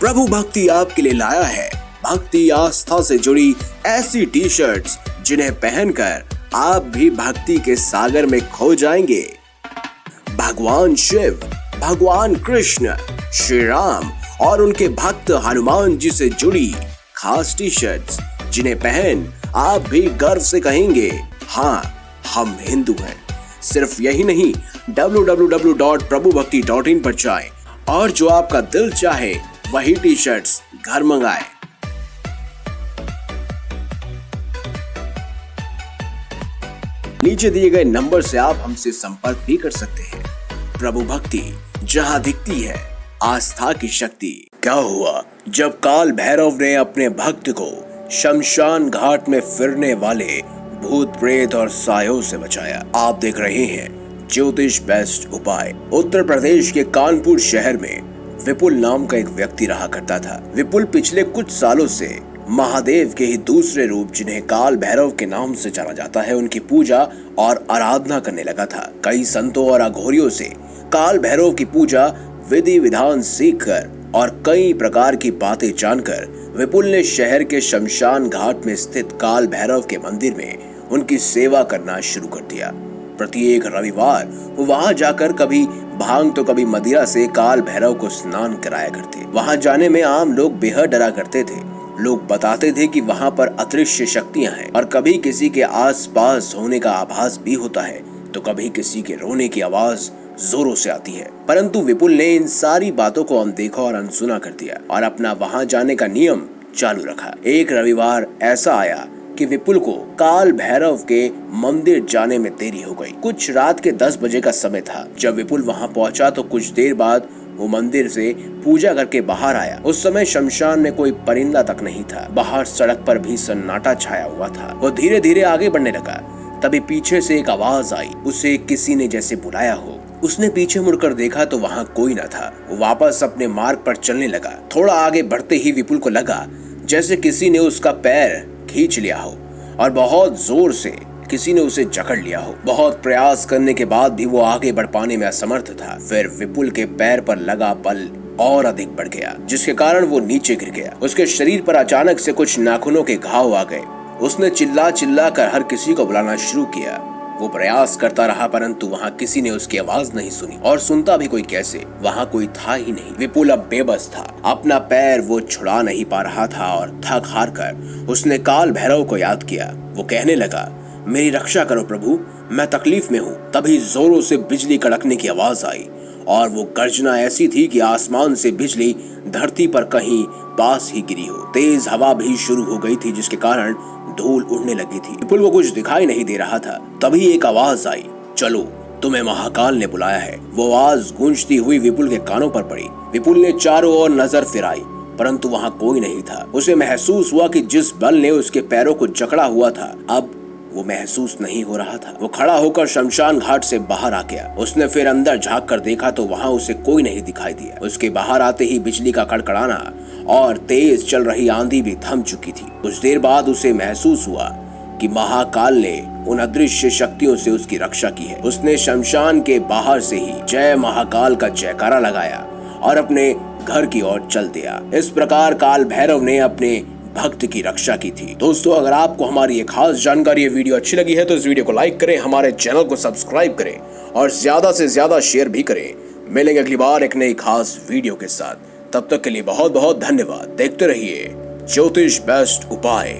प्रभु भक्ति आपके लिए लाया है भक्ति आस्था से जुड़ी ऐसी टी शर्ट्स जिन्हें पहनकर आप भी भक्ति के सागर में खो जाएंगे। भगवान शिव, भगवान कृष्ण, श्री राम और उनके भक्त हनुमान जी से जुड़ी खास टी शर्ट्स जिन्हें पहन आप भी गर्व से कहेंगे, हाँ हम हिंदू हैं। सिर्फ यही नहीं, www.prabhubhakti.in पर जाएं और जो आपका दिल चाहे वही टी शर्ट्स घर मंगाएं। नीचे दिए गए नंबर से आप हमसे संपर्क भी कर सकते हैं। प्रभु भक्ति, जहां दिखती है आस्था की शक्ति। क्या हुआ जब काल भैरव ने अपने भक्त को शमशान घाट में फिरने वाले भूत प्रेत और सायों से बचाया। आप देख रहे हैं ज्योतिष बेस्ट उपाय। उत्तर प्रदेश के कानपुर शहर में विपुल नाम का एक व्यक्ति रहा करता था। विपुल पिछले कुछ सालों से महादेव के ही दूसरे रूप, जिन्हें काल भैरव के नाम से जाना जाता है, उनकी पूजा और आराधना करने लगा था। कई संतों और अघोरियों से काल भैरव की पूजा विधि विधान सीखकर और कई प्रकार की बातें जानकर विपुल ने शहर के शमशान घाट में स्थित काल भैरव के मंदिर में उनकी सेवा करना शुरू कर दिया। प्रत्येक रविवार वो वहां जाकर कभी भांग तो कभी मदिरा से काल भैरव को स्नान कराया करते। वहां जाने में आम लोग बेहद डरा करते थे। लोग बताते थे कि वहां पर अदृश्य शक्तियां हैं और कभी किसी के आसपास होने का आभास भी होता है तो कभी किसी के रोने की आवाज जोरों से आती है। परंतु विपुल ने इन सारी बातों को अनदेखा और अनसुना कर दिया और अपना वहां जाने का नियम चालू रखा। एक रविवार ऐसा आया कि विपुल को काल भैरव के मंदिर जाने में देरी हो गई। कुछ रात के 10 बजे का समय था। जब विपुल वहां पहुंचा तो कुछ देर बाद वो मंदिर से पूजा करके बाहर आया। उस समय शमशान में कोई परिंदा तक नहीं था। बाहर सड़क पर भी सन्नाटा छाया हुआ था। वो धीरे धीरे आगे बढ़ने लगा। तभी पीछे से एक आवाज आई। उसे किसी ने जैसे बुलाया हो। उसने पीछे मुड़कर देखा तो वहां कोई न था। वो वापस अपने मार्ग पर चलने लगा। थोड़ा आगे बढ़ते ही विपुल को लगा जैसे किसी ने उसका पैर खींच लिया हो और बहुत जोर से किसी ने उसे जकड़ लिया हो। बहुत प्रयास करने के बाद भी वो आगे बढ़ पाने में असमर्थ था। फिर विपुल के पैर पर लगा बल और अधिक बढ़ गया, जिसके कारण वो नीचे गिर गया। उसके शरीर पर अचानक से कुछ नाखूनों के घाव आ गए। उसने चिल्ला चिल्ला कर हर किसी को बुलाना शुरू किया। वो प्रयास करता रहा परंतु वहां किसी ने उसकी आवाज नहीं सुनी और सुनता भी कोई कैसे, वहां कोई था ही नहीं। विपुल अब बेबस था। अपना पैर वो छुड़ा नहीं पा रहा था और थक हार कर उसने काल भैरव को याद किया। वो कहने लगा, मेरी रक्षा करो प्रभु, मैं तकलीफ में हूँ। तभी जोरों से बिजली कड़कने की आवाज आई और वो गर्जना ऐसी थी कि आसमान से बिजली धरती पर कहीं पास ही गिरी हो। तेज हवा भी शुरू हो गई थी जिसके कारण धूल उड़ने लगी थी। विपुल को कुछ दिखाई नहीं दे रहा था। तभी एक आवाज आई, चलो तुम्हें महाकाल ने बुलाया है। वो आवाज गूंजती हुई विपुल के कानों पर पड़ी। विपुल ने चारों ओर नजर फिराई परंतु वहां कोई नहीं था। उसे महसूस हुआ कि जिस बल ने उसके पैरों को जकड़ा हुआ था अब वो महसूस नहीं हो रहा था। वो खड़ा होकर शमशान घाट से बाहर आ गया। उसने फिर अंदर झांक कर देखा तो वहां उसे कोई नहीं दिखाई दिया। उसके बाहर आते ही बिजली का कड़कड़ाना और तेज चल रही आंधी भी थम चुकी थी। कुछ देर बाद उसे महसूस हुआ कि महाकाल ने उन अदृश्य शक्तियों से उसकी रक्षा की है। उसने शमशान के बाहर से ही जय महाकाल का जयकारा लगाया और अपने घर की ओर चल दिया। इस प्रकार काल भैरव ने अपने भक्त की रक्षा की थी। दोस्तों, अगर आपको हमारी ये खास जानकारी, ये वीडियो अच्छी लगी है तो इस वीडियो को लाइक करें, हमारे चैनल को सब्सक्राइब करें और ज्यादा से ज्यादा शेयर भी करें। मिलेंगे अगली बार एक नई खास वीडियो के साथ। तब तक के लिए बहुत बहुत धन्यवाद। देखते रहिए ज्योतिष बेस्ट उपाय।